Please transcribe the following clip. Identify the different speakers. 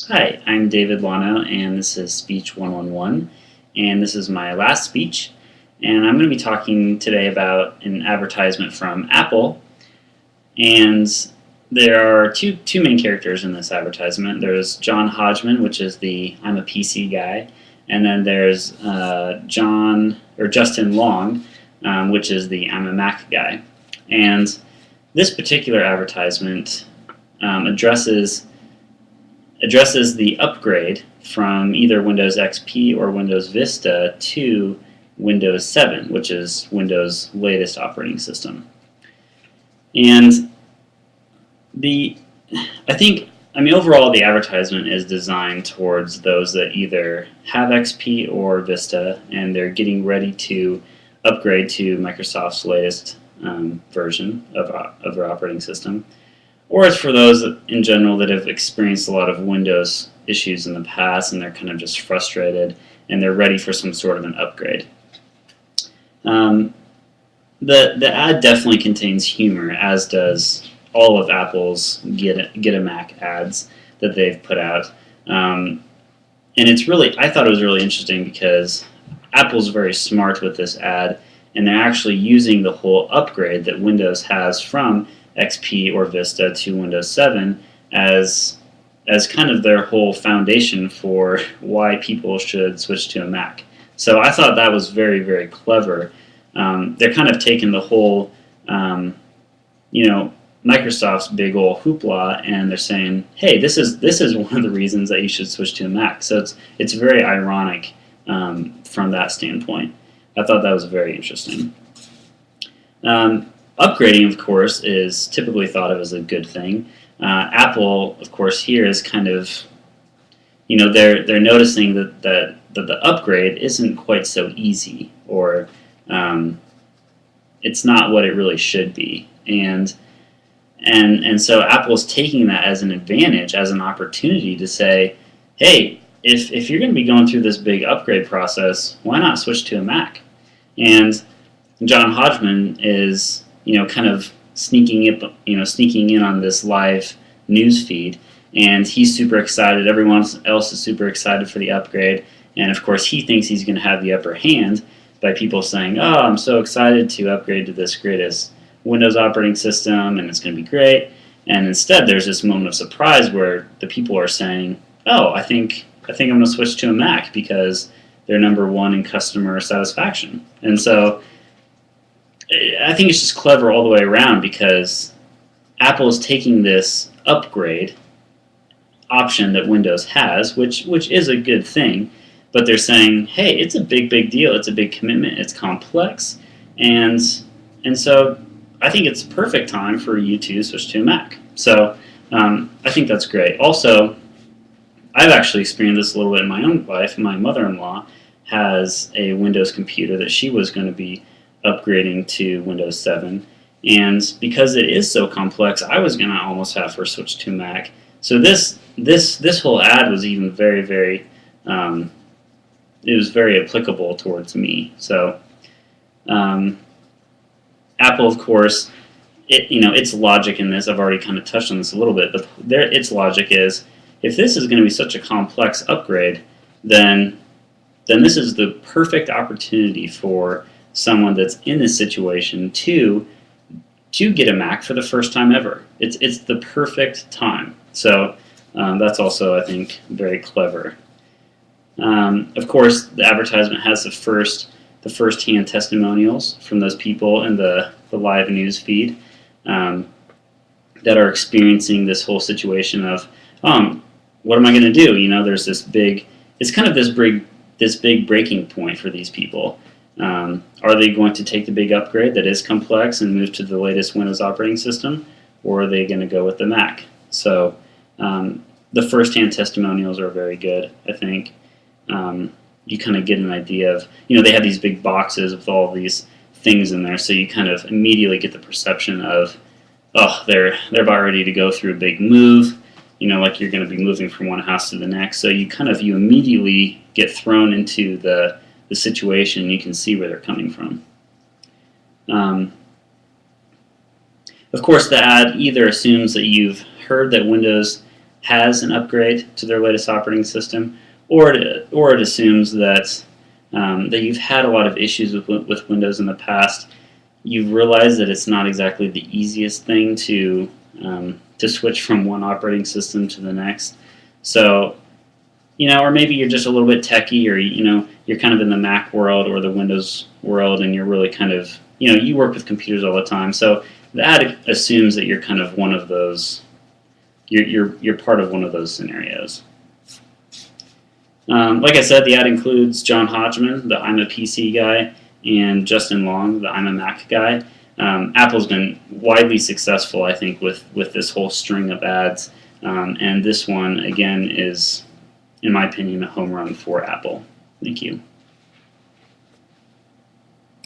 Speaker 1: Hi, I'm David Lano, and this is Speech 111, and this is my last speech. And I'm going to be talking today about an advertisement from Apple. And there are two main characters in this advertisement. There's John Hodgman, which is the I'm a PC guy, and then there's Justin Long, which is the I'm a Mac guy. And this particular advertisement addresses the upgrade from either Windows XP or Windows Vista to Windows 7, which is Windows' latest operating system. And overall, the advertisement is designed towards those that either have XP or Vista and they're getting ready to upgrade to Microsoft's latest version of their operating system, or it's for those in general that have experienced a lot of Windows issues in the past and they're kind of just frustrated and they're ready for some sort of an upgrade. The ad definitely contains humor, as does all of Apple's Get a Mac ads that they've put out. And I thought it was really interesting because Apple's very smart with this ad, and they're actually using the whole upgrade that Windows has from XP or Vista to Windows 7 as kind of their whole foundation for why people should switch to a Mac. So I thought that was very, very clever. They're kind of taking the whole, Microsoft's big old hoopla, and they're saying, "Hey, this is one of the reasons that you should switch to a Mac." So it's very ironic from that standpoint. I thought that was very interesting. Upgrading, of course, is typically thought of as a good thing. Apple, of course, here is kind of, they're noticing that the upgrade isn't quite so easy, or it's not what it really should be, and so Apple's taking that as an advantage, as an opportunity to say, hey, if you're going to be going through this big upgrade process, why not switch to a Mac? And John Hodgman is kind of sneaking in on this live news feed, and he's super excited. Everyone else is super excited for the upgrade, and of course he thinks he's going to have the upper hand by people saying, "Oh, I'm so excited to upgrade to this greatest Windows operating system, and it's going to be great." And instead, there's this moment of surprise where the people are saying, "Oh, I think I'm going to switch to a Mac because they're number one in customer satisfaction." And so I think it's just clever all the way around because Apple is taking this upgrade option that Windows has, which is a good thing, but they're saying, hey, it's a big deal, it's a big commitment, it's complex, and so I think it's perfect time for you to switch to a Mac. So I think that's great. Also, I've actually experienced this a little bit in my own life. My mother-in-law has a Windows computer that she was going to be upgrading to Windows 7, and because it is so complex, I was going to almost have her switch to Mac. So this whole ad was even very, very it was very applicable towards me. So Apple, of course, its logic in this, I've already kind of touched on this a little bit, but its logic is, if this is going to be such a complex upgrade, then this is the perfect opportunity for someone that's in this situation to get a Mac for the first time ever. It's the perfect time. So that's also, I think, very clever. Of course, the advertisement has the first-hand testimonials from those people in the live news feed that are experiencing this whole situation of, what am I going to do? There's this big, it's kind of this big breaking point for these people. Are they going to take the big upgrade that is complex and move to the latest Windows operating system, or are they going to go with the Mac? So the first-hand testimonials are very good, I think. You kind of get an idea of, they have these big boxes with all these things in there, so you kind of immediately get the perception of, oh, they're about ready to go through a big move, like you're going to be moving from one house to the next. So you immediately get thrown into the situation. You can see where they're coming from. Of course, the ad either assumes that you've heard that Windows has an upgrade to their latest operating system, or it assumes that that you've had a lot of issues with Windows in the past. You've realized that it's not exactly the easiest thing to switch from one operating system to the next. So, or maybe you're just a little bit techie, or you're kind of in the Mac world or the Windows world, and you're really kind of you work with computers all the time. So that assumes that you're kind of one of those. You're part of one of those scenarios. Like I said, the ad includes John Hodgman, the I'm a PC guy, and Justin Long, the I'm a Mac guy. Apple's been widely successful, I think, with this whole string of ads, and this one, again, is, in my opinion, a home run for Apple. Thank you.